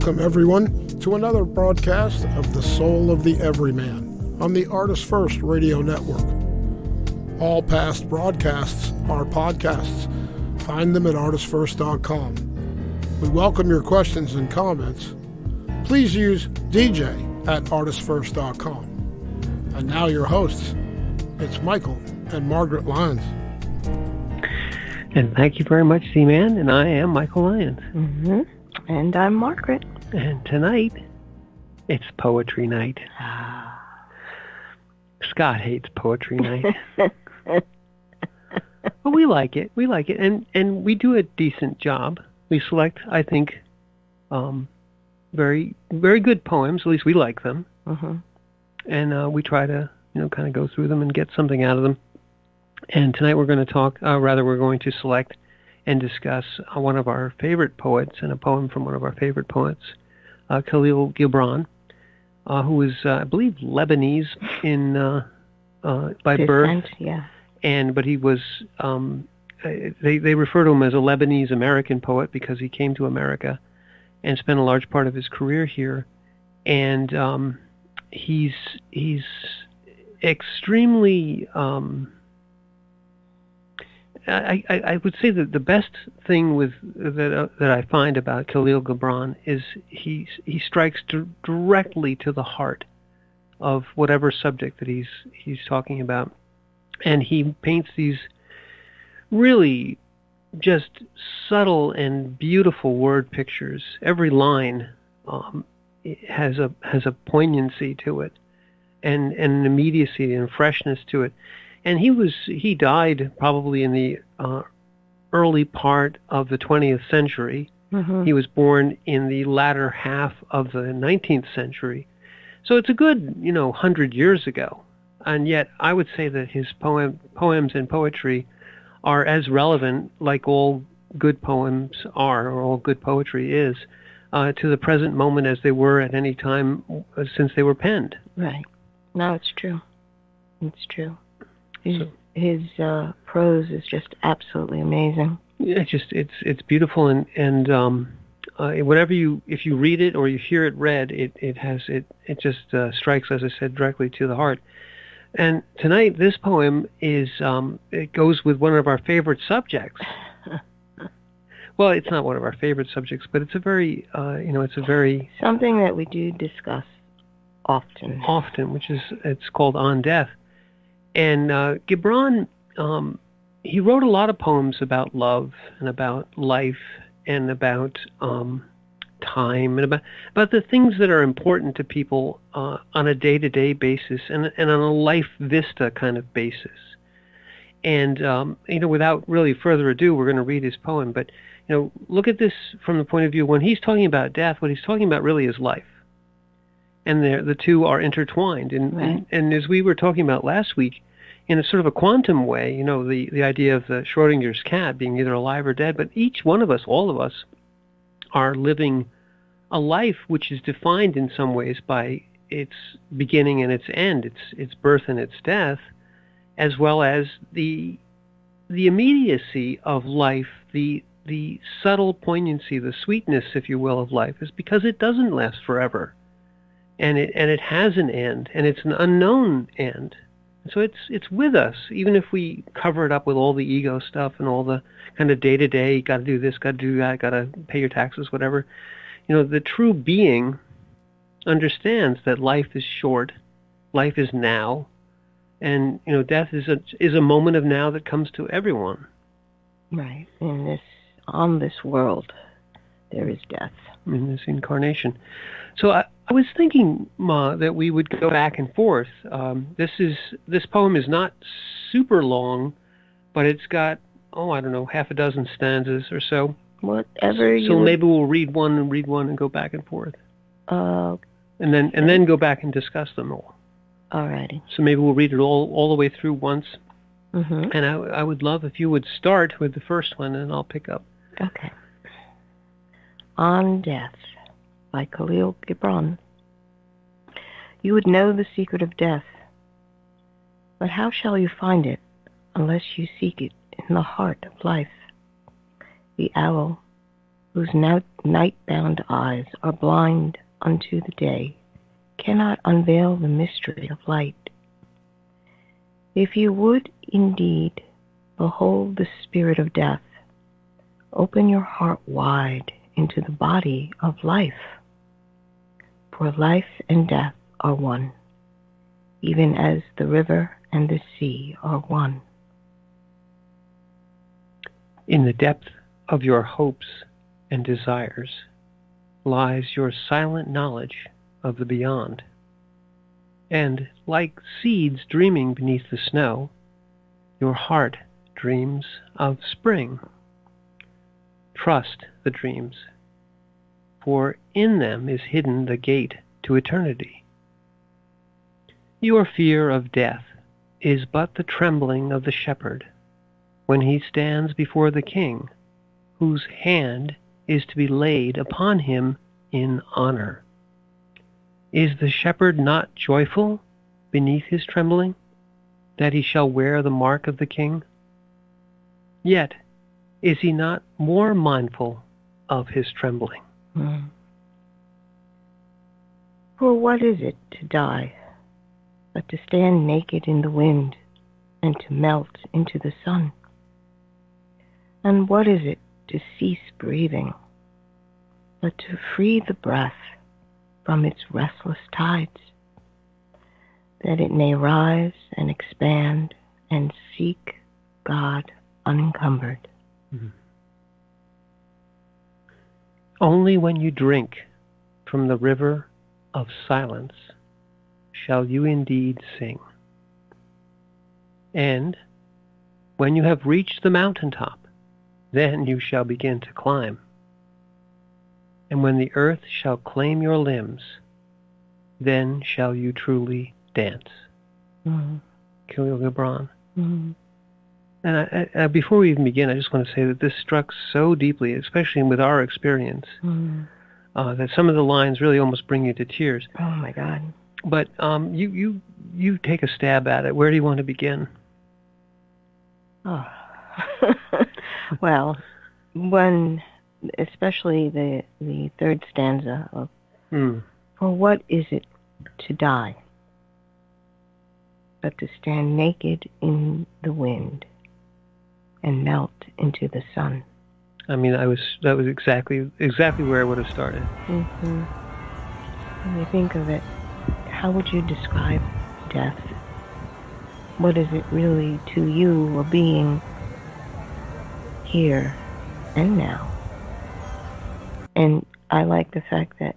Welcome, everyone, to another broadcast of The Soul of the Everyman on the ArtistFirst radio network. All past broadcasts are podcasts. Find them at ArtistFirst.com. We welcome your questions and comments. Please use DJ at ArtistFirst.com. And now your hosts, it's Michael and Margaret Lyons. And thank you very much, Z-Man, and I am Michael Lyons. Mm-hmm. And I'm Margaret. And tonight, it's poetry night. Scott hates poetry night. But we like it. We like it. And we do a decent job. We select, I think, very, very good poems. At least we like them. Mm-hmm. And we try to, kind of go through them and get something out of them. And tonight we're going to we're going to select and discuss one of our favorite poets and a poem from one of our favorite poets, Khalil Gibran, who is, I believe, Lebanese by birth. Yeah. But he was, they refer to him as a Lebanese American poet because he came to America and spent a large part of his career here. And he's extremely... I would say that the best thing that I find about Khalil Gibran is he strikes directly to the heart of whatever subject that he's talking about, and he paints these really just subtle and beautiful word pictures. Every line has a poignancy to it, and an immediacy and freshness to it. And he died probably in the early part of the 20th century. Mm-hmm. He was born in the latter half of the 19th century. So it's a good, 100 years ago. And yet I would say that his poems and poetry are as relevant, like all good poems are, or all good poetry is, to the present moment as they were at any time since they were penned. Right. No, it's true. It's true. His prose is just absolutely amazing. Yeah, it's beautiful, and if you read it or you hear it read, it just strikes, as I said, directly to the heart. And tonight, this poem it goes with one of our favorite subjects. Well, it's not one of our favorite subjects, but it's a very something that we do discuss often. Which is it's called On Death. And Gibran, he wrote a lot of poems about love and about life and about time and about the things that are important to people on a day-to-day basis and on a life vista kind of basis. And, without really further ado, we're going to read his poem. But, look at this from the point of view, when he's talking about death, what he's talking about really is life. And the two are intertwined. And as we were talking about last week, in a sort of a quantum way, the idea of the Schrodinger's cat being either alive or dead, but each one of us, all of us, are living a life which is defined in some ways by its beginning and its end, its birth and its death, as well as the immediacy of life, the subtle poignancy, the sweetness, if you will, of life, is because it doesn't last forever. And it has an end, and it's an unknown end. So it's with us, even if we cover it up with all the ego stuff and all the kind of day-to-day, got to do this, got to do that, got to pay your taxes, whatever. The true being understands that life is short, life is now, and death is a moment of now that comes to everyone. Right. On this world, there is death. In this incarnation. So I was thinking, Ma, that we would go back and forth. This poem is not super long, but it's got, half a dozen stanzas or so. Whatever you... So maybe we'll read one and go back and forth. And then go back and discuss them all. Alrighty. So maybe we'll read it all the way through once. Mm-hmm. And I would love if you would start with the first one, and I'll pick up. Okay. On Death by Khalil Gibran. You would know the secret of death, but how shall you find it unless you seek it in the heart of life? The owl whose night-bound eyes are blind unto the day, cannot unveil the mystery of light. If you would indeed behold the spirit of death, open your heart wide into the body of life, for life and death are one, even as the river and the sea are one. In the depth of your hopes and desires lies your silent knowledge of the beyond. And like seeds dreaming beneath the snow, your heart dreams of spring. Trust the dreams, for in them is hidden the gate to eternity. Your fear of death is but the trembling of the shepherd when he stands before the king, whose hand is to be laid upon him in honor. Is the shepherd not joyful beneath his trembling, that he shall wear the mark of the king? Yet is he not more mindful of his trembling? For what is it to die, but to stand naked in the wind and to melt into the sun? And what is it to cease breathing, but to free the breath from its restless tides, that it may rise and expand and seek God unencumbered? Mm-hmm. Only when you drink from the river of silence shall you indeed sing. And when you have reached the mountaintop, then you shall begin to climb. And when the earth shall claim your limbs, then shall you truly dance. Khalil Gibran. And I, before we even begin, I just want to say that this struck so deeply, especially with our experience, that some of the lines really almost bring you to tears. Oh my God! But you take a stab at it. Where do you want to begin? Oh. Well, especially the third stanza of, for what is it to die, but to stand naked in the wind and melt into the sun? I mean, that was exactly where I would have started. Mm-hmm. When you think of it, how would you describe death? What is it really to you, a being here and now? And I like the fact that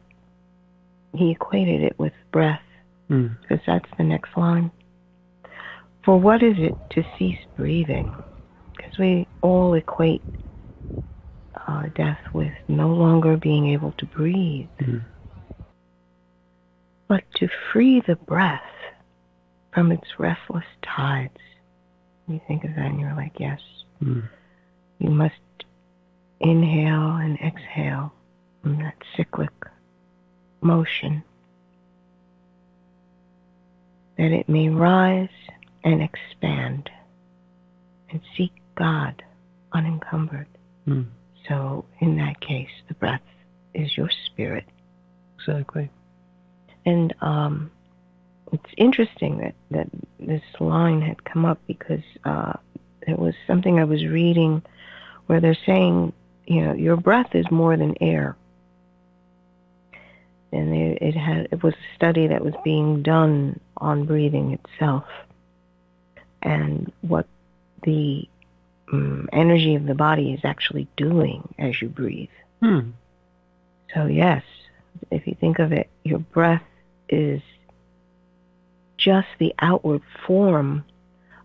he equated it with breath, because that's the next line. For what is it to cease breathing? Because we all equate death with no longer being able to breathe. But to free the breath from its restless tides. You think of that and you're like, yes. You must inhale and exhale from that cyclic motion, that it may rise and expand and seek God unencumbered. So in that case, the breath is your spirit. Exactly. And it's interesting that this line had come up because there was something I was reading where they're saying, your breath is more than air. And it was a study that was being done on breathing itself and what the energy of the body is actually doing as you breathe. So yes, if you think of it, your breath is just the outward form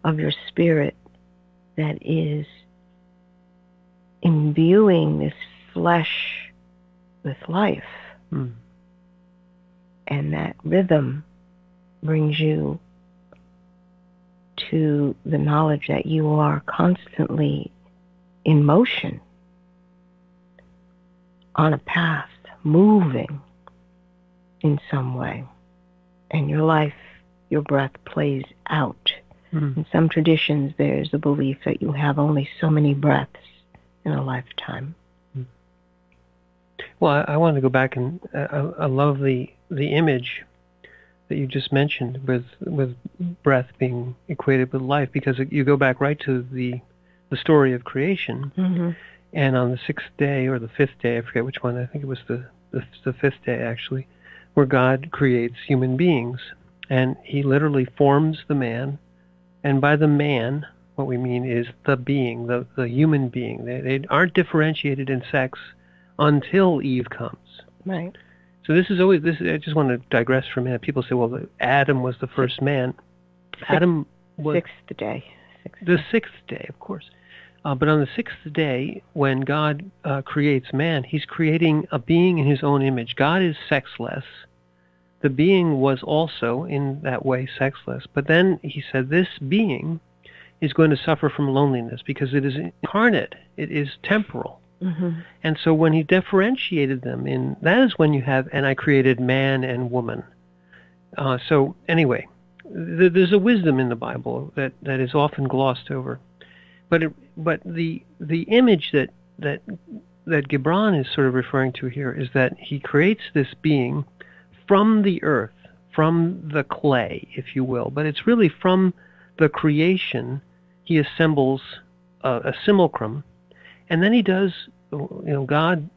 of your spirit that is imbuing this flesh with life. And that rhythm brings you to the knowledge that you are constantly in motion, on a path, moving in some way. And your life, your breath plays out. In some traditions, there's a belief that you have only so many breaths in a lifetime. Well, I want to go back, and I love the image that you just mentioned with breath being equated with life, because you go back right to the story of creation, Mm-hmm. and on the sixth day or the fifth day, I forget which one. I think it was the fifth day actually, where God creates human beings, and He literally forms the man, and by the man, what we mean is the being, the human being. They aren't differentiated in sex until Eve comes. Right. So this is always this. I just want to digress for a minute. People say, "Well, Adam was the first man." Adam was Sixth day. the sixth day, of course. But on the sixth day, when God creates man, He's creating a being in His own image. God is sexless. The being was also, in that way, sexless. But then He said, this being is going to suffer from loneliness because it is incarnate. It is temporal. Mm-hmm. And so when He differentiated them, that is when you have, and I created man and woman. So anyway, there's a wisdom in the Bible that is often glossed over. But the image that Gibran is sort of referring to here is that he creates this being from the earth, from the clay, if you will. But it's really from the creation he assembles a simulacrum. And then he does, God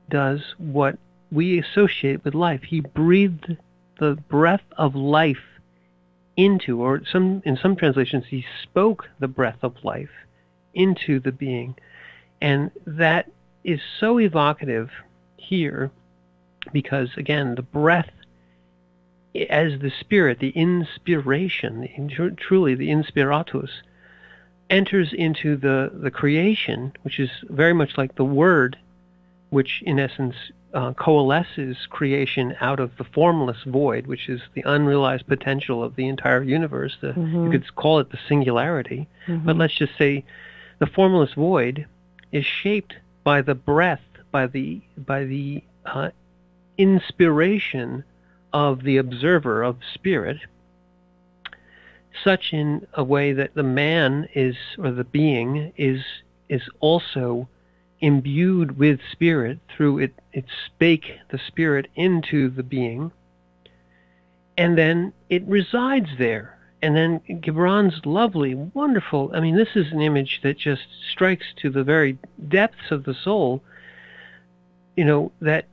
does what we associate with life. He breathed the breath of life into, or in some translations, he spoke the breath of life into the being. And that is so evocative here because, again, the breath as the spirit, the inspiration, truly the inspiratus, enters into the creation, which is very much like the word, which in essence coalesces creation out of the formless void, which is the unrealized potential of the entire universe. You could call it the singularity, but let's just say the formless void is shaped by the breath, by the inspiration of the observer of spirit, such in a way that the man is, or the being is also imbued with spirit through it spake the spirit into the being, and then it resides there. And then Gibran's lovely, wonderful, I mean, this is an image that just strikes to the very depths of the soul, that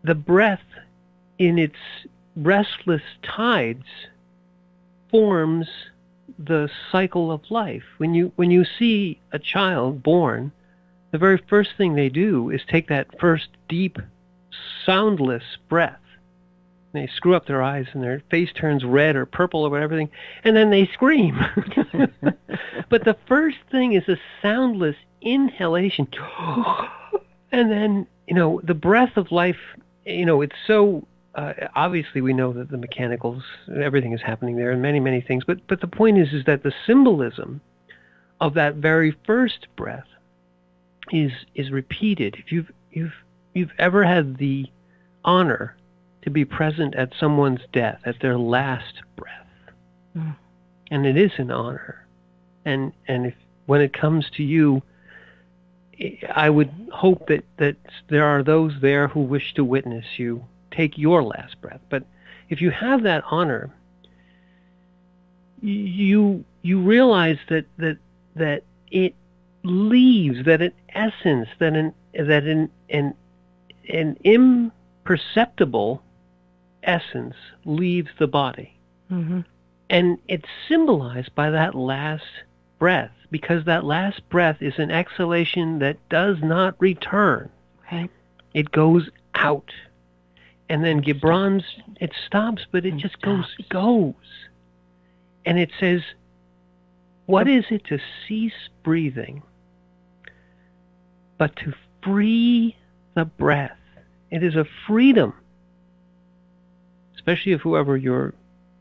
the breath in its restless tides forms the cycle of life. When you see a child born, the very first thing they do is take that first deep, soundless breath. They screw up their eyes and their face turns red or purple or whatever, and then they scream. But the first thing is a soundless inhalation. And then, the breath of life, it's so, obviously we know that the mechanicals, everything is happening there and many, many things. But the point is that the symbolism of that very first breath is repeated. If you've ever had the honor to be present at someone's death, at their last breath, and it is an honor, and if when it comes to you, I would hope that there are those there who wish to witness you take your last breath. But if you have that honor, you realize that it leaves, that an essence, that an imperceptible essence leaves the body. And it's symbolized by that last breath, because that last breath is an exhalation that does not return. Okay. It goes out. And then Gibran's, it stops, but it just goes. And it says, what is it to cease breathing but to free the breath? It is a freedom, especially if whoever you're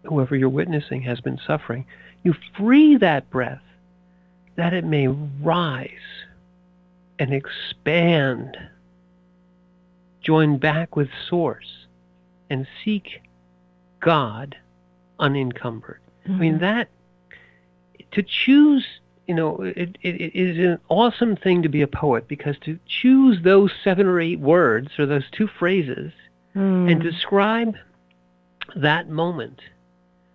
witnessing has been suffering. You free that breath that it may rise and expand, join back with Source, and seek God unencumbered. I mean, that to choose it is an awesome thing to be a poet, because to choose those 7 or 8 words or those 2 phrases and describe that moment,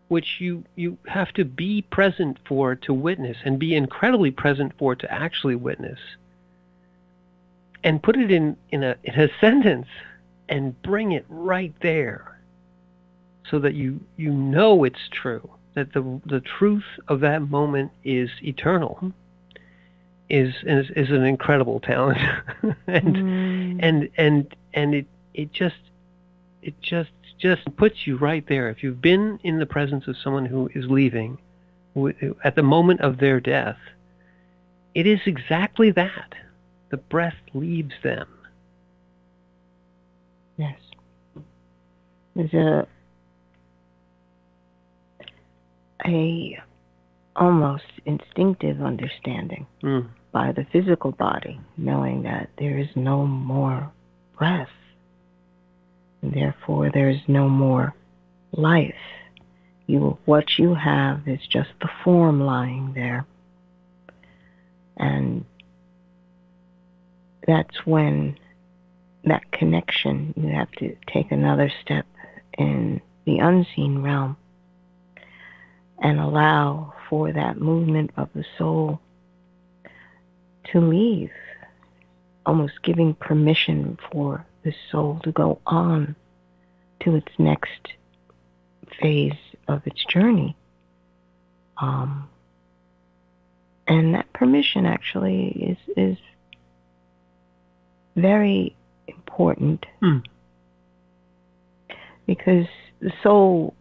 which you have to be present for to witness, and be incredibly present for to actually witness, and put it in a sentence and bring it right there, so that you know it's true, that the truth of that moment is eternal, is an incredible talent. and it just puts you right there. If you've been in the presence of someone who is leaving at the moment of their death, it is exactly that. The breath leaves them. Yes. There's a almost instinctive understanding by the physical body, knowing that there is no more breath, and therefore there is no more life. What you have is just the form lying there. And that's when that connection, you have to take another step in the unseen realm and allow for that movement of the soul to leave, almost giving permission for the soul to go on to its next phase of its journey. And that permission actually is very important, because the soul,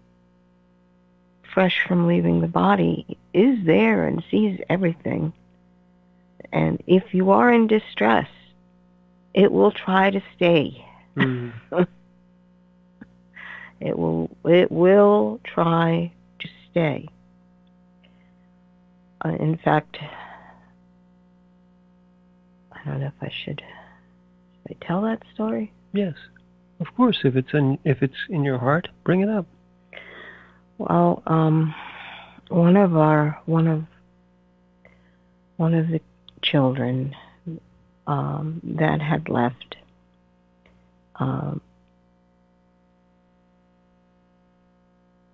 fresh from leaving the body, is there and sees everything. And if you are in distress, it will try to stay. It will try to stay. In fact, I don't know if I should tell that story. Yes, of course. If it's in your heart, bring it up. Well, one of the children that had left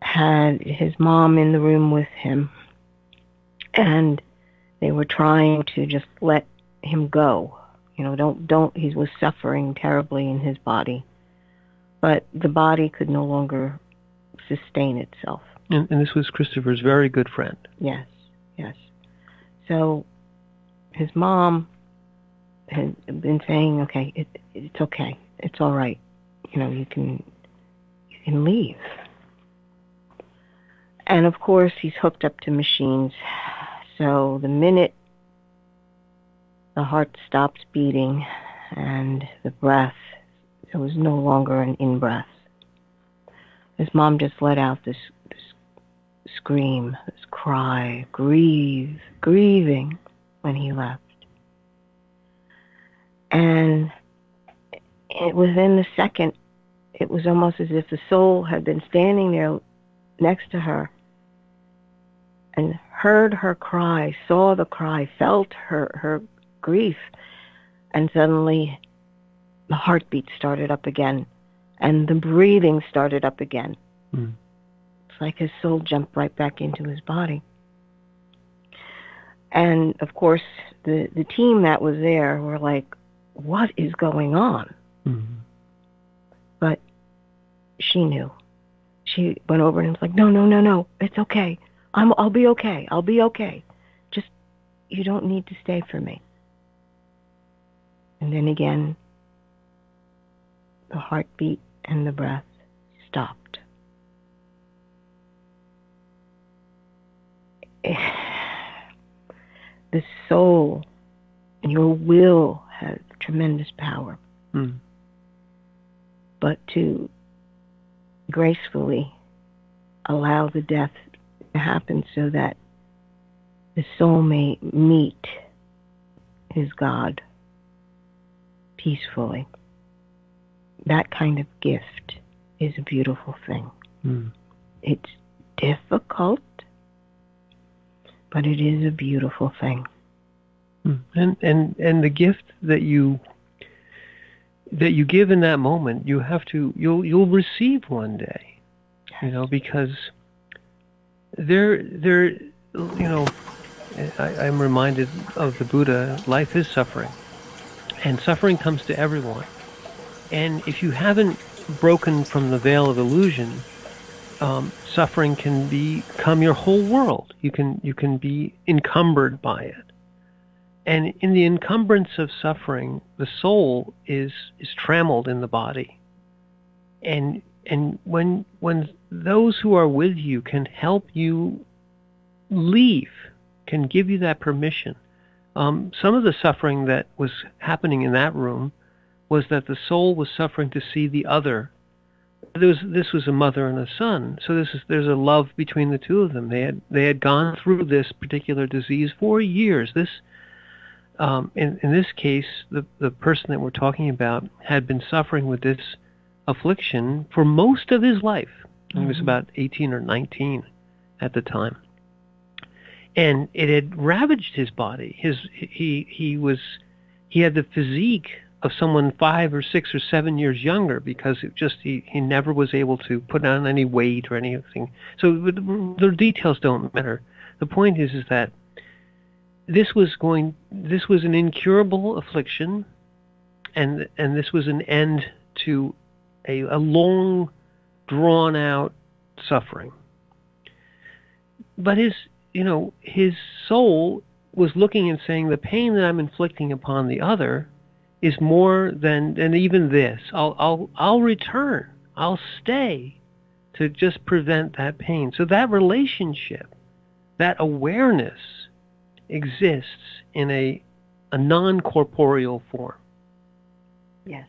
had his mom in the room with him, and they were trying to just let him go. Don't. He was suffering terribly in his body, but the body could no longer sustain itself. And this was Christopher's very good friend. Yes. So his mom had been saying, "Okay, it's okay. It's all right. You can leave." And of course, he's hooked up to machines. So the minute the heart stopped beating and the breath, there was no longer an in-breath. His mom just let out this scream, this cry, grieving when he left. And within the second, it was almost as if the soul had been standing there next to her and heard her cry, saw the cry, felt her grief, and suddenly the heartbeat started up again and the breathing started up again. It's like his soul jumped right back into his body. And of course, the team that was there were like, what is going on? But she knew. She went over and was like, no, it's okay. I'll be okay. Just, you don't need to stay for me. And then again, the heartbeat and the breath stopped. The soul, your will has tremendous power. But to gracefully allow the death to happen so that the soul may meet his God peacefully. That kind of gift is a beautiful thing. It's difficult But it is a beautiful thing. And the gift that you give in that moment, you'll receive one day, because I'm reminded of the Buddha. Life is suffering, and suffering comes to everyone. And if you haven't broken from the veil of illusion, suffering can become your whole world. You can be encumbered by it. And in the encumbrance of suffering, the soul is trammeled in the body. And when those who are with you can help you leave, can give you that permission. Some of the suffering that was happening in that room was that the soul was suffering to see the other. This was a mother and a son, so there's a love between the two of them. They had gone through this particular disease for years. In this case, the person that we're talking about had been suffering with this affliction for most of his life. He was about 18 or 19 at the time, and it had ravaged his body. He had the physique of someone 5 or 6 or 7 years younger, because he never was able to put on any weight or anything. So the details don't matter. The point is that this was an incurable affliction, and this was an end to a long, drawn out suffering. But his soul was looking and saying, the pain that I'm inflicting upon the other is more than even this. I'll return. I'll stay to just prevent that pain. So that relationship, that awareness, exists in a non-corporeal form. Yes.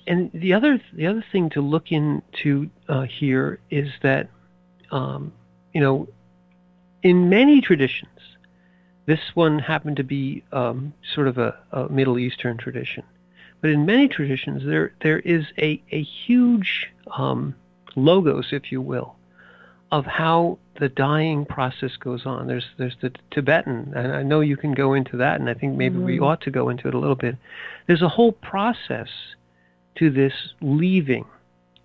And the other thing to look into here is that in many traditions, this one happened to be sort of a Middle Eastern tradition, but in many traditions there is a huge logos, if you will, of how the dying process goes on. There's the Tibetan, and I know you can go into that, and I think maybe we ought to go into it a little bit. There's a whole process to this leaving,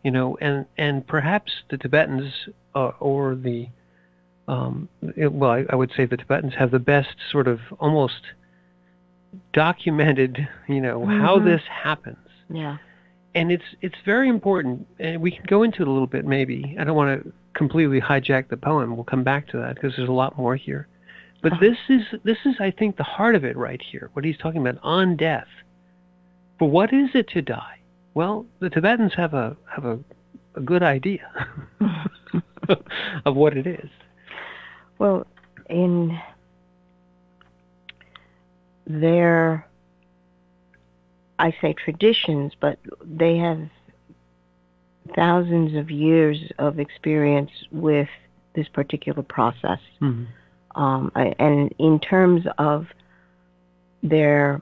and perhaps the Tibetans or the I would say the Tibetans have the best sort of almost documented, how this happens. Yeah. And it's very important, and we can go into it a little bit maybe. I don't want to completely hijack the poem. We'll come back to that because there's a lot more here. But this is I think the heart of it right here. What he's talking about on death. For what is it to die? Well, the Tibetans have a good idea of what it is. Well, in their, I say traditions, but they have thousands of years of experience with this particular process. And in terms of their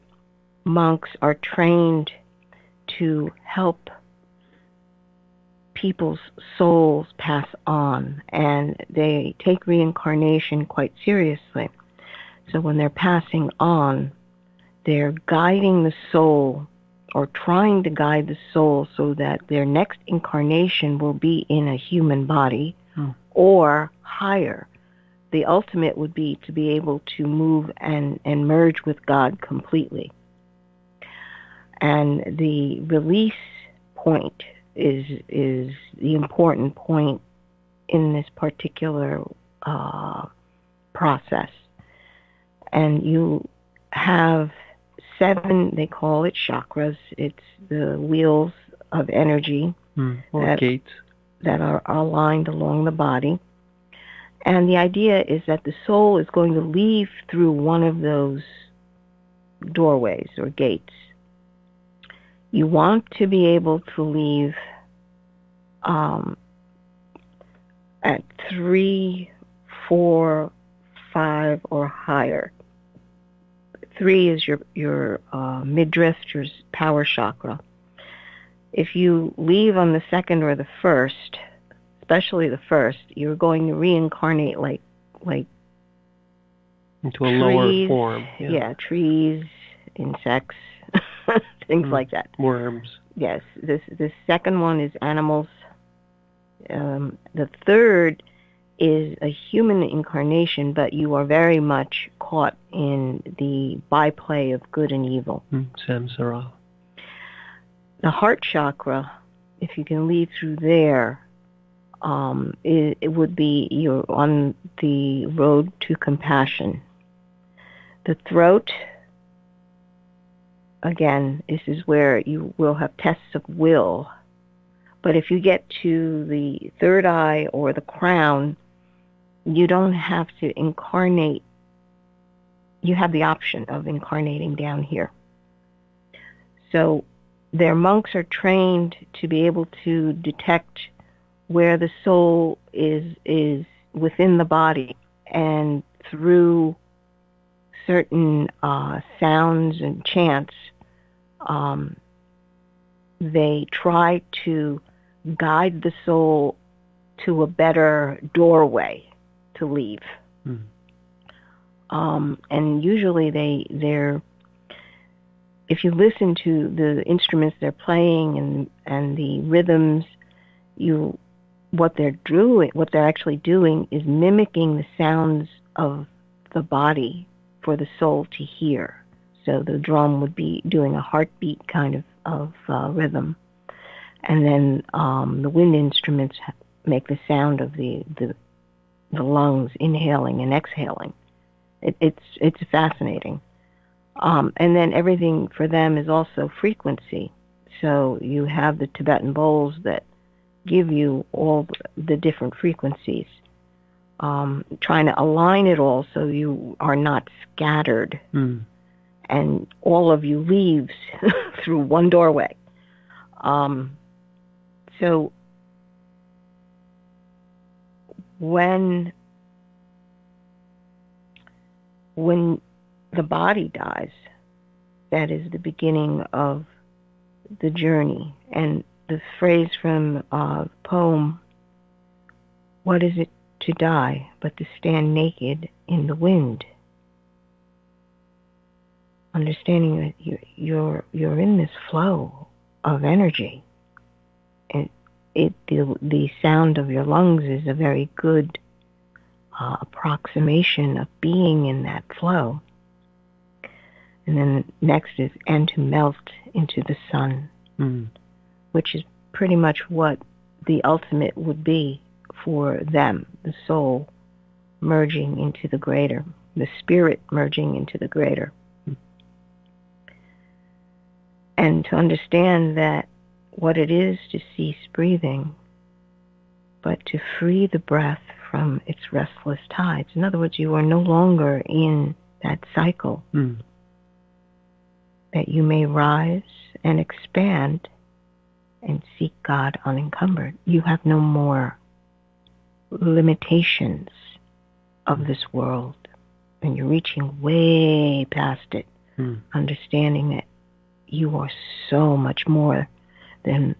monks are trained to help people's souls pass on, and they take reincarnation quite seriously. So when they're passing on, they're guiding the soul, or trying to guide the soul, so that their next incarnation will be in a human body or higher. The ultimate would be to be able to move and merge with God completely. And the release point is the important point in this particular process. And you have 7, they call it chakras. It's the wheels of energy or gates that are aligned along the body. And the idea is that the soul is going to leave through one of those doorways or gates. You want to be able to leave at 3, 4, 5, or higher. 3 is your midriff, your power chakra. If you leave on the 2nd or the 1st, especially the 1st, you're going to reincarnate like Into a lower form. Yeah, trees, insects, things like that. Worms. Yes. The second one is animals. The third is a human incarnation, but you are very much caught in the byplay of good and evil. Samsara. The heart chakra, if you can lead through there, it would be you're on the road to compassion. The throat, again, this is where you will have tests of will. But if you get to the third eye or the crown, you don't have to incarnate. You have the option of incarnating down here. So their monks are trained to be able to detect where the soul is within the body, and through certain sounds and chants, they try to guide the soul to a better doorway to leave. And usually they're if you listen to the instruments they're playing and the rhythms, what they're actually doing is mimicking the sounds of the body for the soul to hear. So the drum would be doing a heartbeat kind of rhythm, and then the wind instruments make the sound of the lungs inhaling and exhaling. It's fascinating. And then everything for them is also frequency. So you have the Tibetan bowls that give you all the different frequencies, trying to align it all so you are not scattered and all of you leaves through one doorway. So when the body dies, that is the beginning of the journey. And the phrase from a poem, what is it to die but to stand naked in the wind? Understanding that you're in this flow of energy. And the sound of your lungs is a very good approximation of being in that flow. And then next is and to melt into the sun, which is pretty much what the ultimate would be for them, the soul merging into the greater, the spirit merging into the greater. And to understand that what it is to cease breathing, but to free the breath from its restless tides. In other words, you are no longer in that cycle. That you may rise and expand and seek God unencumbered. You have no more limitations of this world. And you're reaching way past it, understanding that you are so much more than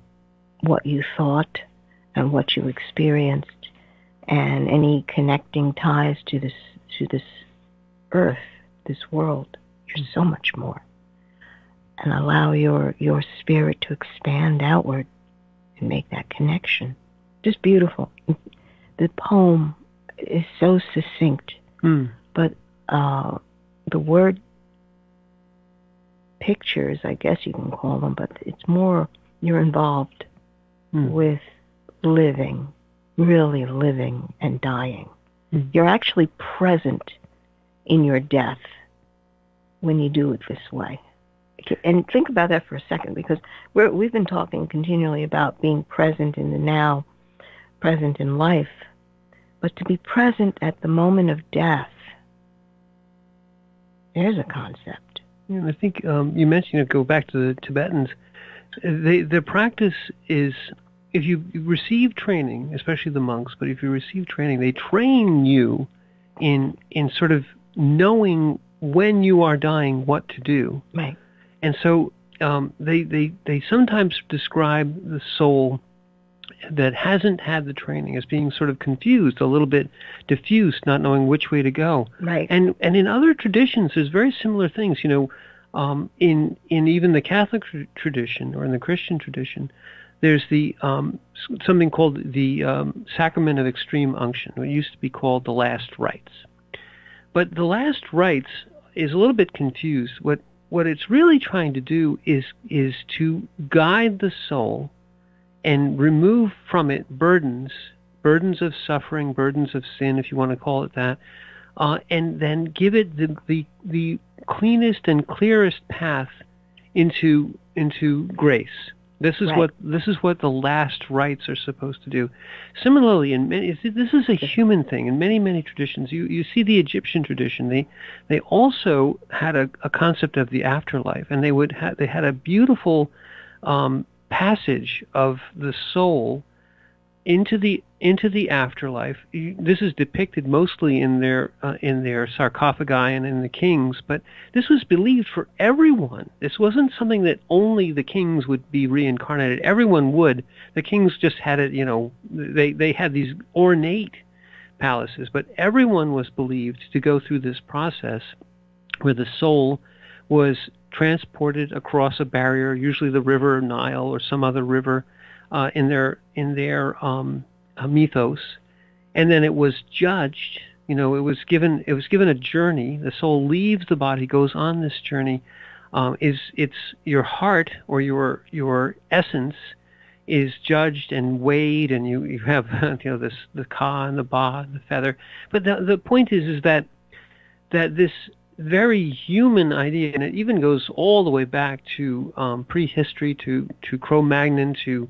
what you thought and what you experienced, and any connecting ties to this earth, this world. You're so much more. And allow your spirit to expand outward and make that connection. Just beautiful. The poem is so succinct, but the word pictures, I guess you can call them, but it's more you're involved with living, really living and dying. You're actually present in your death when you do it this way. And think about that for a second, because we've been talking continually about being present in the now, present in life, but to be present at the moment of death, there's a concept. Yeah, I think you mentioned, go back to the Tibetans, their practice is, if you receive training, especially the monks, but if you receive training, they train you in sort of knowing when you are dying what to do. Right. And so they sometimes describe the soul that hasn't had the training is being sort of confused, a little bit diffused, not knowing which way to go. Right. And in other traditions, there's very similar things. In even the Catholic tradition or in the Christian tradition, there's the something called the sacrament of extreme unction. It used to be called the last rites. But the last rites is a little bit confused. What it's really trying to do is to guide the soul and remove from it burdens of suffering, burdens of sin, if you want to call it that, and then give it the cleanest and clearest path into grace. This is what the last rites are supposed to do. Similarly, this is a human thing. In many traditions, you see the Egyptian tradition. They also had a concept of the afterlife, and they had a beautiful passage of the soul into the afterlife. This is depicted mostly in their sarcophagi and in the kings, but this was believed for everyone. This wasn't something that only the kings would be reincarnated. Everyone would. The kings just had it, they had these ornate palaces, but everyone was believed to go through this process where the soul was transported across a barrier, usually the river Nile or some other river, in their mythos, and then it was judged. It was given a journey. The soul leaves the body, goes on this journey. It's your heart or your essence is judged and weighed, and you have the ka and the ba and the feather. But the point is that this very human idea, and it even goes all the way back to prehistory, to Cro-Magnon, to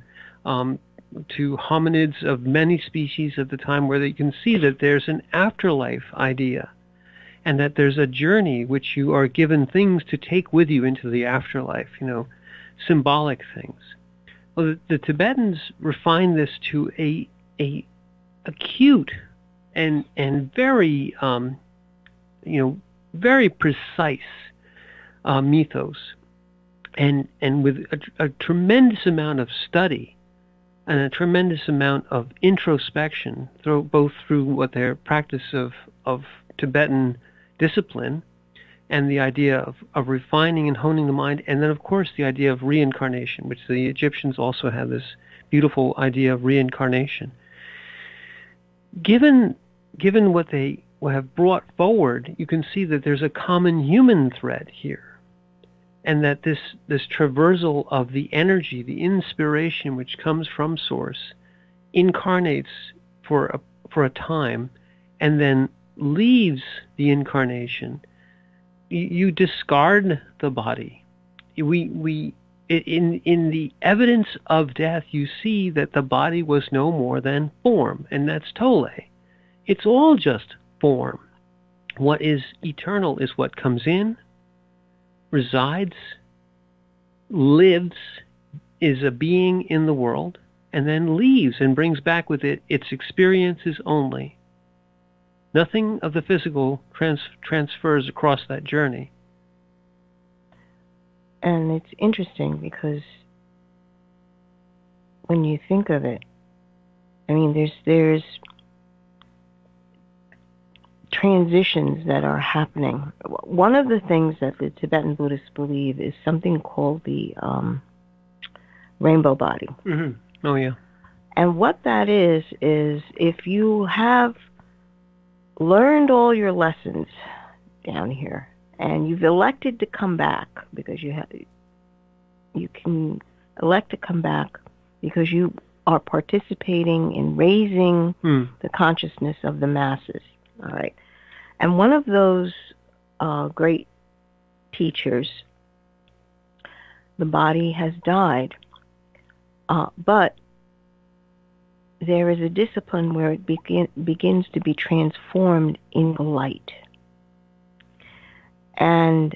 hominids of many species at the time, where you can see that there's an afterlife idea and that there's a journey which you are given things to take with you into the afterlife, symbolic things. Well, the Tibetans refined this to a acute and very very precise mythos, and with a tremendous amount of study and a tremendous amount of introspection, both through what their practice of Tibetan discipline and the idea of refining and honing the mind, and then of course the idea of reincarnation, which the Egyptians also had this beautiful idea of reincarnation. Given what they have brought forward, you can see that there's a common human thread here. And that this traversal of the energy, the inspiration which comes from Source, incarnates for a time, and then leaves the incarnation. You discard the body. In the evidence of death, you see that the body was no more than form, and that's Tole. It's all just form. What is eternal is what comes in, resides, lives, is a being in the world, and then leaves and brings back with it its experiences only. Nothing of the physical transfers across that journey. And it's interesting because when you think of it, I mean, there's transitions that are happening. One of the things that the Tibetan Buddhists believe is something called the rainbow body. Mm-hmm. Oh, yeah. And what that is if you have learned all your lessons down here and you've elected to come back, because you can elect to come back because you are participating in raising the consciousness of the masses. All right. And one of those great teachers, the body has died, but there is a discipline where it begins to be transformed in the light. And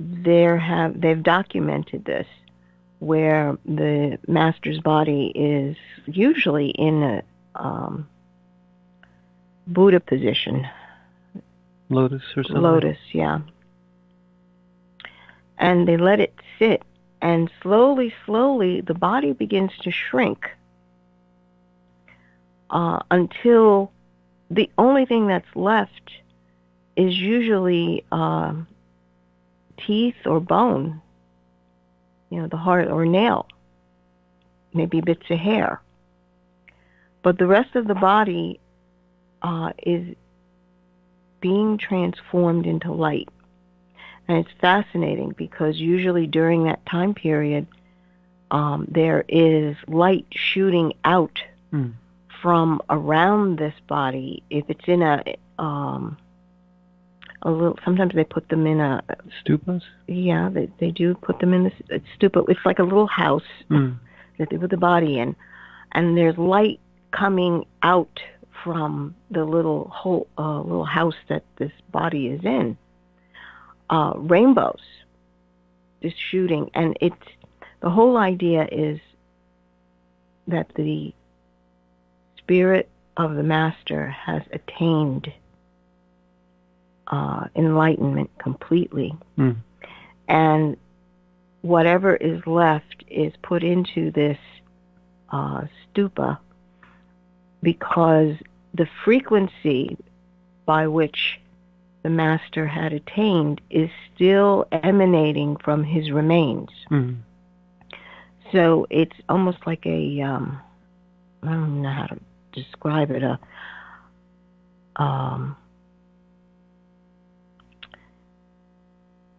they've documented this, where the master's body is usually in a Buddha position. Lotus or something? Lotus, yeah. And they let it sit And slowly, slowly, the body begins to shrink until the only thing that's left is usually teeth or bone, the heart or nail, maybe bits of hair. But the rest of the body is being transformed into light. And it's fascinating because usually during that time period, there is light shooting out from around this body. If it's in a little, sometimes they put them in a stupas. Yeah, they do put them in the stupa. It's like a little house that they put the body in, and there's light coming out from the little house that this body is in. Rainbows just shooting, and the whole idea is that the spirit of the master has attained enlightenment completely, and whatever is left is put into this stupa, because the frequency by which the master had attained is still emanating from his remains. So it's almost like a I don't know how to describe it,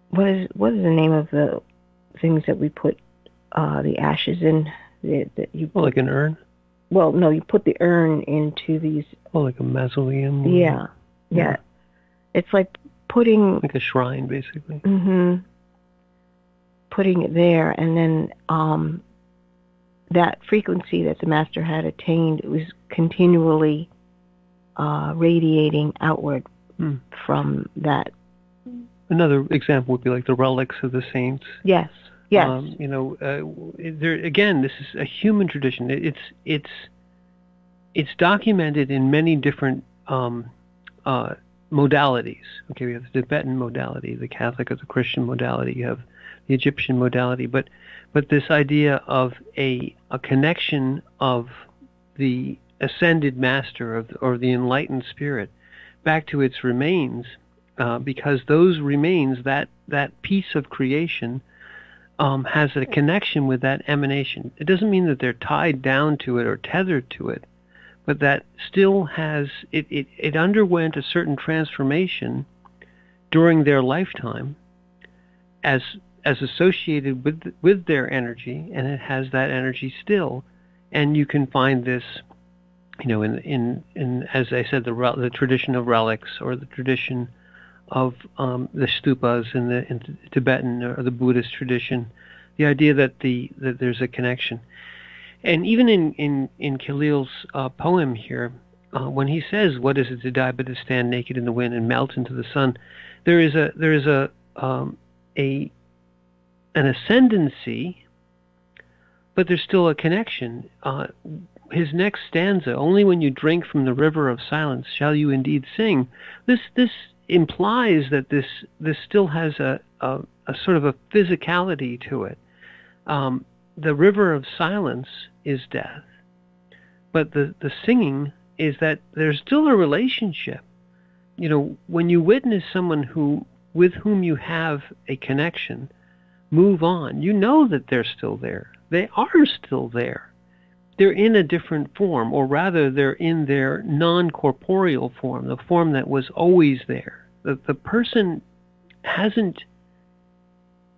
what is the name of the things that we put the ashes in? That you put, like an urn? Well, no, you put the urn into these. Oh, like a mausoleum? Yeah. It's like putting... Like a shrine, basically. Putting it there, and then that frequency that the master had attained was continually radiating outward from that. Another example would be like the relics of the saints. Yes. Again, this is a human tradition. It's documented in many different modalities. Okay, we have the Tibetan modality, the Catholic or the Christian modality. You have the Egyptian modality, but this idea of a connection of the ascended master or the enlightened spirit back to its remains, because those remains, that piece of creation, has a connection with that emanation. It doesn't mean that they're tied down to it or tethered to it, but that still has it underwent a certain transformation during their lifetime as associated with their energy, and it has that energy still. And you can find this, in as I said, the tradition of relics, or the tradition of the stupas in the Tibetan or the Buddhist tradition, the idea that there's a connection. And even in Khalil's poem here, when he says, "What is it to die but to stand naked in the wind and melt into the sun?" there is an ascendancy, but there's still a connection. His next stanza, "Only when you drink from the river of silence shall you indeed sing." This implies that this still has a sort of a physicality to it. The river of silence is death, but the singing is that there's still a relationship. When you witness someone with whom you have a connection move on, you know that they're still there. They are still there. They're in a different form, or rather they're in their non-corporeal form, the form that was always there. The person hasn't,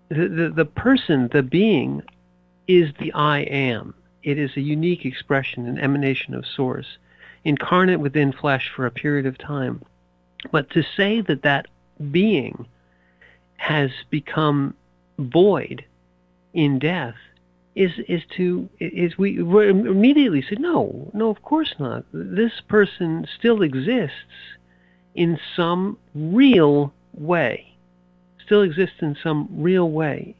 the person, the being, is the I am. It is a unique expression, an emanation of source, incarnate within flesh for a period of time. But to say that being has become void in death we immediately say, no, of course not. This person still exists in some real way.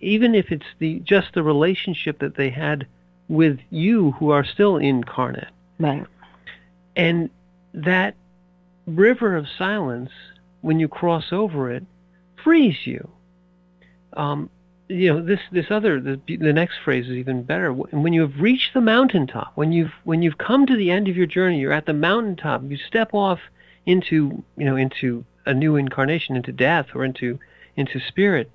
Even if it's just the relationship that they had with you, who are still incarnate. Right. And that river of silence, when you cross over it, frees you. the next phrase is even better. When you have reached the mountaintop, when you've come to the end of your journey, you're at the mountaintop. You step off into a new incarnation, into death, or into spirit.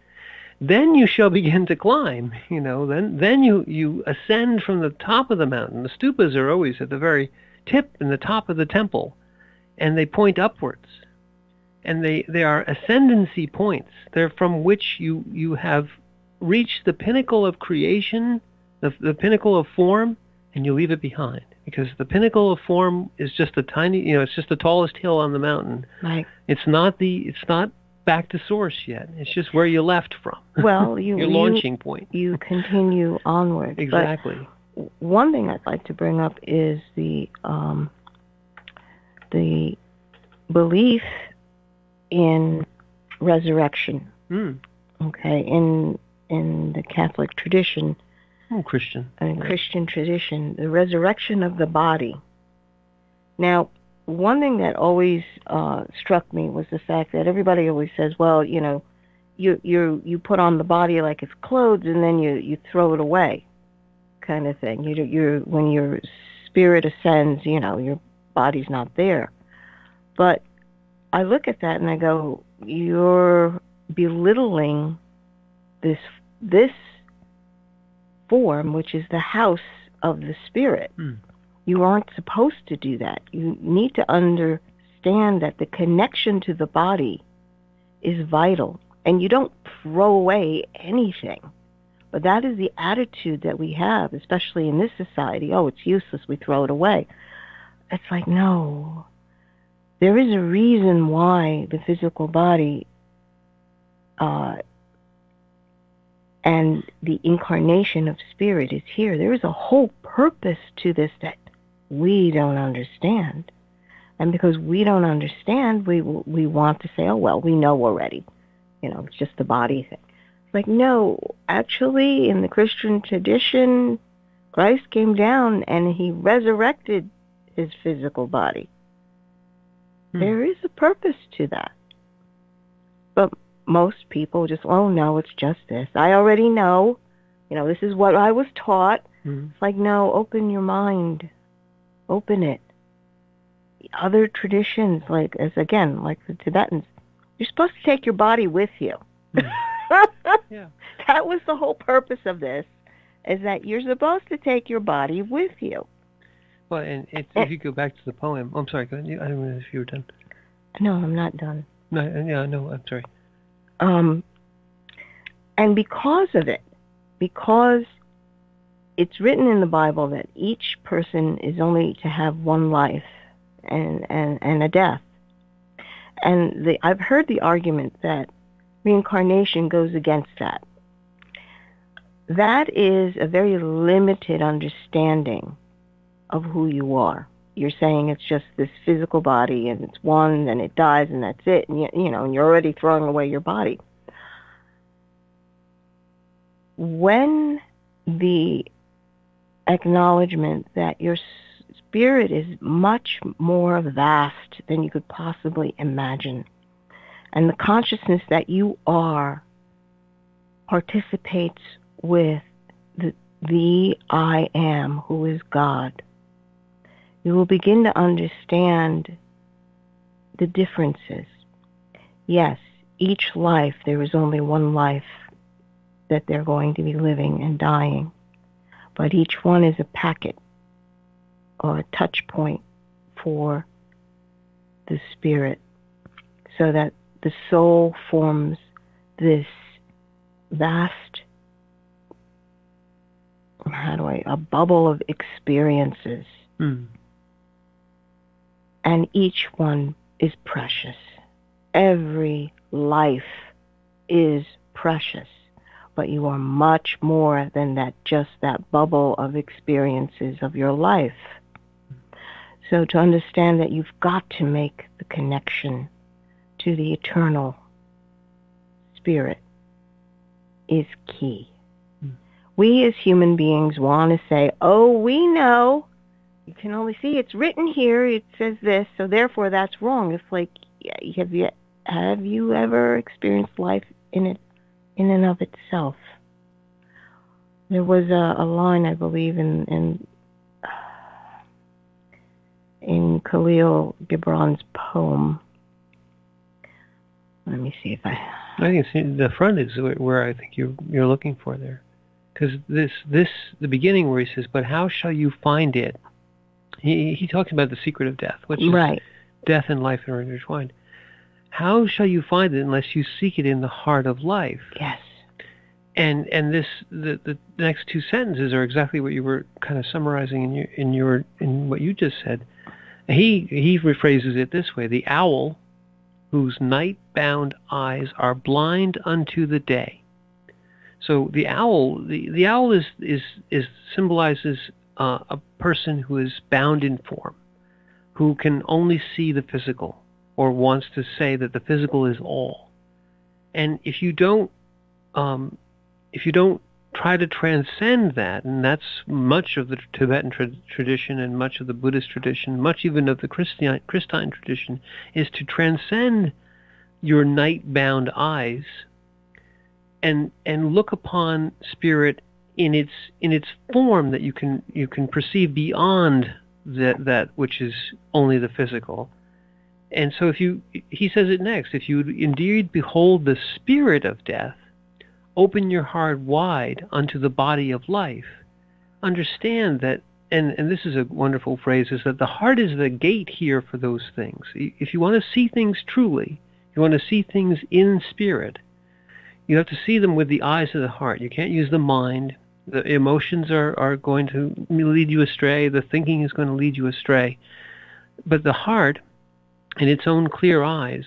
Then you shall begin to climb. Then you ascend from the top of the mountain. The stupas are always at the very tip and the top of the temple, and they point upwards. And they are ascendancy points. They're from which you have reached the pinnacle of creation, the pinnacle of form, and you leave it behind. Because the pinnacle of form is just a tiny, it's just the tallest hill on the mountain. Right. It's not back to source yet. It's just where you left from. Well, your launching point. You continue onward. Exactly. But one thing I'd like to bring up is the belief in resurrection. Okay, in the Catholic tradition, Christian tradition, the resurrection of the body. Now, one thing that always struck me was the fact that everybody always says, well, you put on the body like it's clothes, and then you throw it away, kind of thing. When your spirit ascends, your body's not there. But I look at that and I go, you're belittling this form, which is the house of the spirit. You aren't supposed to do that. You need to understand that the connection to the body is vital, and you don't throw away anything. But that is the attitude that we have, especially in this society. Oh, it's useless, we throw it away. It's like, no. There is a reason why the physical body and the incarnation of spirit is here. There is a whole purpose to this that we don't understand. And because we don't understand, we want to say, oh, well, we know already. It's just the body thing. It's like, no, actually, in the Christian tradition, Christ came down and he resurrected his physical body. There is a purpose to that. But most people just, oh, no, it's just this. I already know. This is what I was taught. It's like, no, open your mind. Open it. Other traditions, like the Tibetans, you're supposed to take your body with you. Yeah. That was the whole purpose of this, is that you're supposed to take your body with you. Well, and if you go back to the poem, I'm sorry, I don't know if you were done. No, I'm not done. No, I'm sorry. And because of it, because it's written in the Bible that each person is only to have one life and a death. And I've heard the argument that reincarnation goes against that. That is a very limited understanding of who you are. You're saying it's just this physical body, and it's one, and it dies, and that's it. And and you're already throwing away your body. When the acknowledgement that your spirit is much more vast than you could possibly imagine, and the consciousness that you are participates with the I am, who is God, you will begin to understand the differences. Yes, each life, there is only one life that they're going to be living and dying. But each one is a packet or a touch point for the spirit, so that the soul forms this vast, a bubble of experiences. And each one is precious. Every life is precious. But you are much more than that, just that bubble of experiences of your life. So to understand that you've got to make the connection to the eternal spirit is key. We as human beings want to say, oh, we know. You can only see it's written here. It says this, so therefore that's wrong. It's like, have you ever experienced life in and of itself? There was a line, I believe, in Khalil Gibran's poem. Let me see if I think the front is where I think you're looking for there, because the beginning where he says, "But how shall you find it?" He talks about the secret of death, which is right. Death and life are intertwined. How shall you find it unless you seek it in the heart of life? Yes. And the next two sentences are exactly what you were kind of summarizing in what you just said. He rephrases it this way: the owl, whose night-bound eyes are blind unto the day. So the owl is symbolizes a person who is bound in form, who can only see the physical, or wants to say that the physical is all. And if you don't try to transcend that, and that's much of the Tibetan tradition and much of the Buddhist tradition, much even of the Christine tradition, is to transcend your night-bound eyes and look upon spirit in its form that you can perceive beyond that which is only the physical. And so he says it next, if you indeed behold the spirit of death, open your heart wide unto the body of life. Understand that, and this is a wonderful phrase, is that the heart is the gate here for those things. If you want to see things truly, you want to see things in spirit, you have to see them with the eyes of the heart. You can't use the mind. The emotions are going to lead you astray. The thinking is going to lead you astray. But the heart, in its own clear eyes,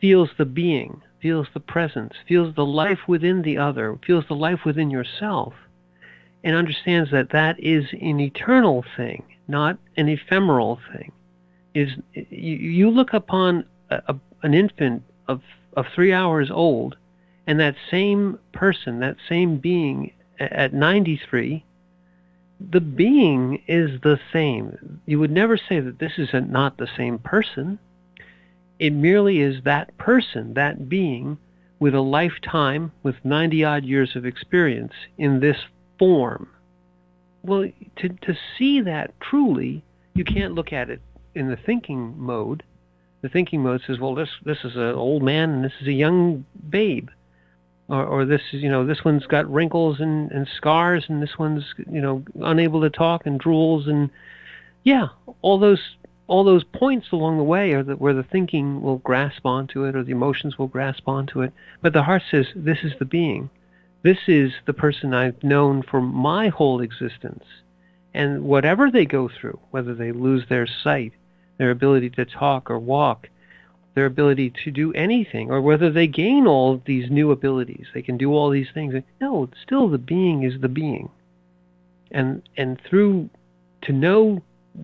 feels the being, feels the presence, feels the life within the other, feels the life within yourself, and understands that that is an eternal thing, not an ephemeral thing. You look upon an infant of 3 hours old, and that same person, that same being at 93, the being is the same. You would never say that this is not the same person. It merely is that person, that being, with a lifetime, with 90-odd years of experience in this form. Well, to see that truly, you can't look at it in the thinking mode. The thinking mode says, well, this is an old man and this is a young babe. Or this is, this one's got wrinkles and scars, and this one's, unable to talk and drools, and yeah, all those points along the way are where the thinking will grasp onto it, or the emotions will grasp onto it. But the heart says, this is the being. This is the person I've known for my whole existence. And whatever they go through, whether they lose their sight, their ability to talk or walk, their ability to do anything, or whether they gain all these new abilities, they can do all these things. No, still the being is the being. And through, to know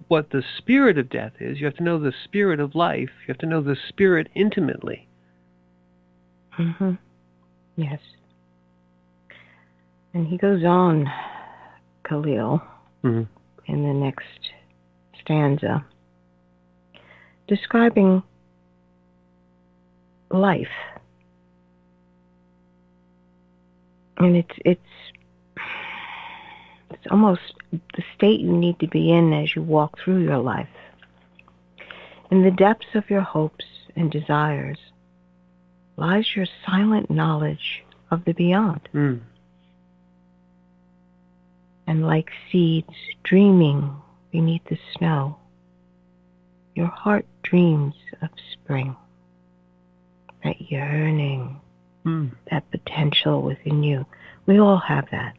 what the spirit of death is, you have to know the spirit of life. You have to know the spirit intimately. Mm-hmm. Yes. And he goes on, Khalil, in the next stanza, describing life. And it's almost the state you need to be in as you walk through your life. In the depths of your hopes and desires lies your silent knowledge of the beyond. And like seeds dreaming beneath the snow, your heart dreams of spring. That yearning, that potential within you. We all have that.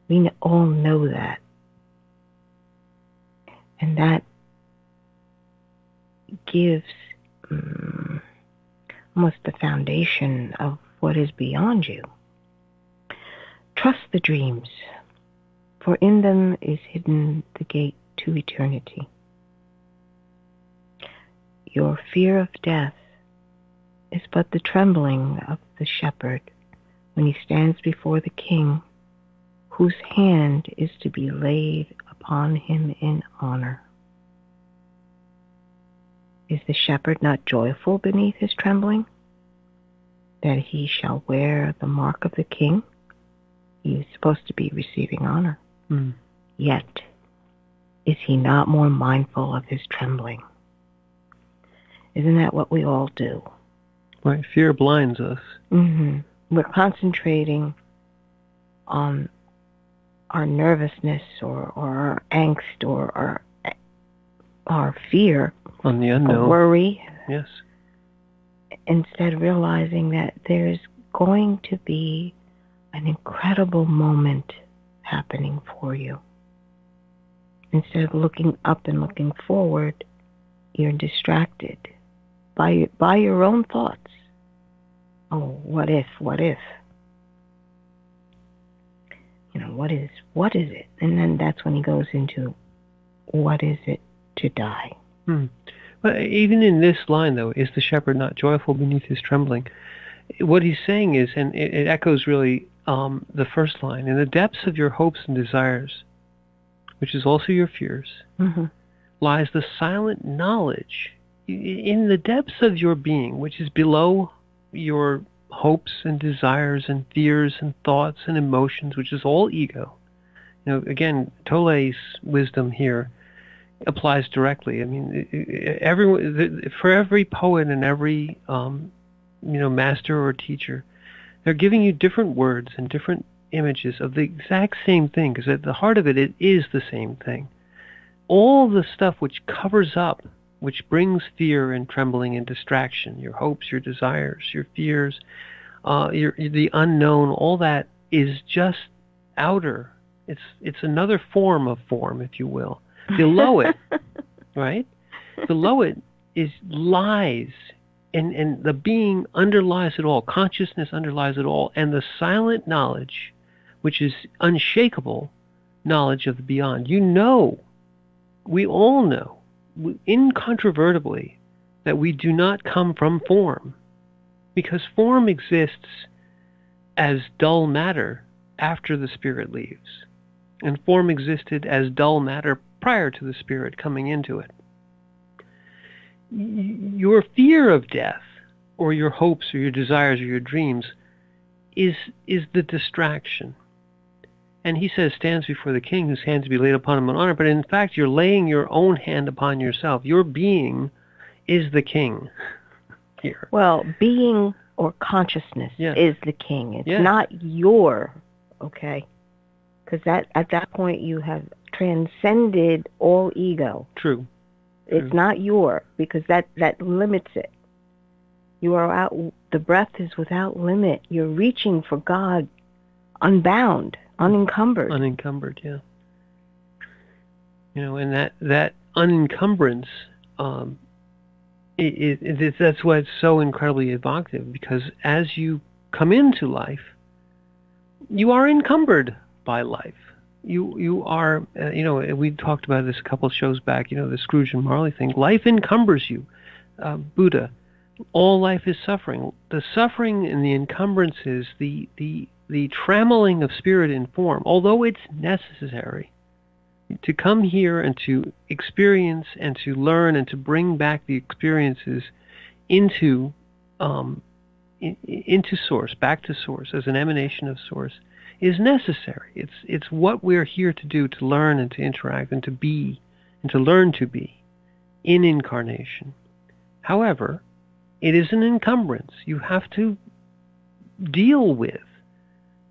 We all know that. And that gives almost the foundation of what is beyond you. Trust the dreams, for in them is hidden the gate to eternity. Your fear of death is but the trembling of the shepherd when he stands before the king, whose hand is to be laid upon him in honor. Is the shepherd not joyful beneath his trembling, that he shall wear the mark of the king, he He's supposed to be receiving honor. Mm. Yet, is he not more mindful of his trembling? Isn't that what we all do? Right. Fear blinds us. Mm-hmm. We're concentrating on our nervousness or our angst or our fear. On the unknown. Or worry. Yes. Instead of realizing that there's going to be an incredible moment happening for you. Instead of looking up and looking forward, you're distracted by your own thoughts. Oh, what if? You know, what is it? And then that's when he goes into, what is it to die? But even in this line, though, is the shepherd not joyful beneath his trembling? What he's saying is, and it echoes really the first line, in the depths of your hopes and desires, which is also your fears, lies the silent knowledge. In the depths of your being, which is below your hopes and desires and fears and thoughts and emotions, which is all ego. You know, again, Tolle's wisdom here applies directly. I mean, for every poet and every master or teacher, they're giving you different words and different images of the exact same thing, because at the heart of it, it is the same thing. All the stuff which covers up, which brings fear and trembling and distraction, your hopes, your desires, your fears, the unknown, all that is just outer. It's another form of form, if you will. Below it, right? Below it lies, and the being underlies it all. Consciousness underlies it all, and the silent knowledge, which is unshakable knowledge of the beyond. You know, we all know, incontrovertibly, that we do not come from form, because form exists as dull matter after the spirit leaves, and form existed as dull matter prior to the spirit coming into it. Your fear of death, or your hopes, or your desires, or your dreams, is the distraction. And he says, stands before the king whose hands be laid upon him in honor. But in fact, you're laying your own hand upon yourself. Your being is the king here. Well, being or consciousness is the king. It's not your, okay? Because at that point you have transcended all ego. True. It's not your, because that limits it. You are out. The breath is without limit. You're reaching for God, unbound. Unencumbered. Unencumbered, yeah. You know, and that unencumbrance, that's why it's so incredibly evocative, because as you come into life, you are encumbered by life. You are, we talked about this a couple of shows back, the Scrooge and Marley thing. Life encumbers you. Buddha, all life is suffering. The suffering and the encumbrances, the trammeling of spirit in form, although it's necessary to come here and to experience and to learn and to bring back the experiences into source, back to source, as an emanation of source, is necessary. It's what we're here to do, to learn and to interact and to be and to learn to be in incarnation. However, it is an encumbrance. You have to deal with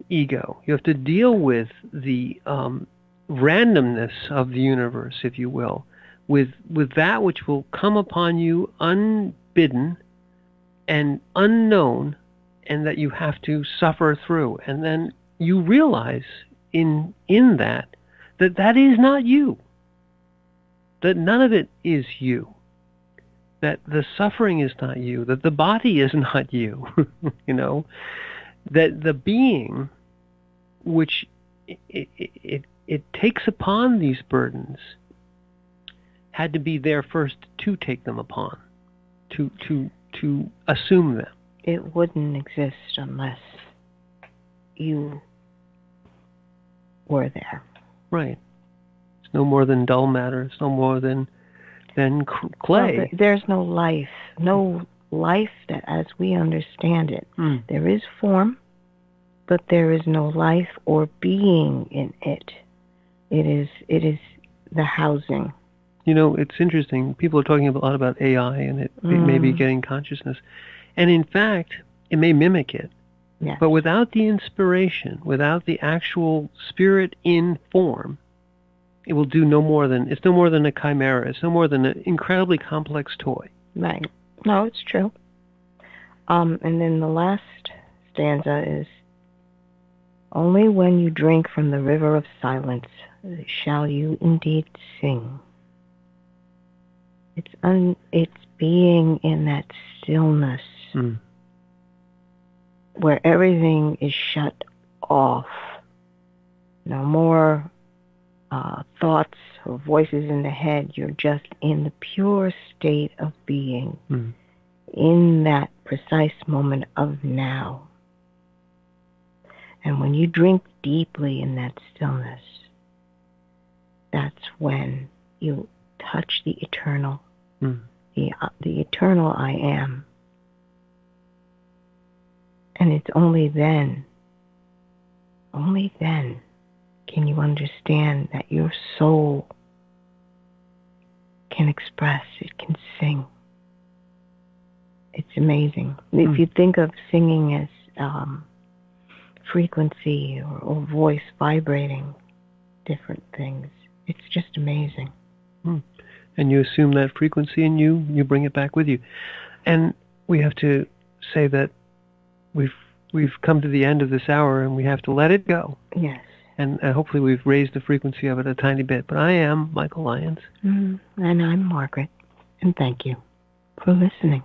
ego. You have to deal with the randomness of the universe, if you will, with that which will come upon you unbidden and unknown, and that you have to suffer through. And then you realize in that is not you, that none of it is you, that the suffering is not you, that the body is not you, that the being which it takes upon these burdens had to be there first to take them upon, to assume them. It wouldn't exist unless you were there. Right. It's no more than dull matter. It's no more than clay. Well, there's no life that as we understand it. There is form, but there is no life or being in it. It is the housing. You know, it's interesting. People are talking a lot about AI and it may be getting consciousness. And in fact, it may mimic it. Yes. But without the inspiration, without the actual spirit in form, it will do no more than a chimera. It's no more than an incredibly complex toy. Right. No, it's true. And then the last stanza is, only when you drink from the river of silence shall you indeed sing. It's being in that stillness where everything is shut off. No more thoughts or voices in the head. You're just in the pure state of being in that precise moment of now. And when you drink deeply in that stillness, that's when you touch the eternal, the eternal I am. And it's only then can you understand that your soul can express, it can sing. It's amazing. If you think of singing as frequency or voice vibrating different things, it's just amazing. And you assume that frequency and you bring it back with you. And we have to say that we've come to the end of this hour and we have to let it go. Yes. And hopefully we've raised the frequency of it a tiny bit. But I am Michael Lyons. And I'm Margaret. And thank you for listening.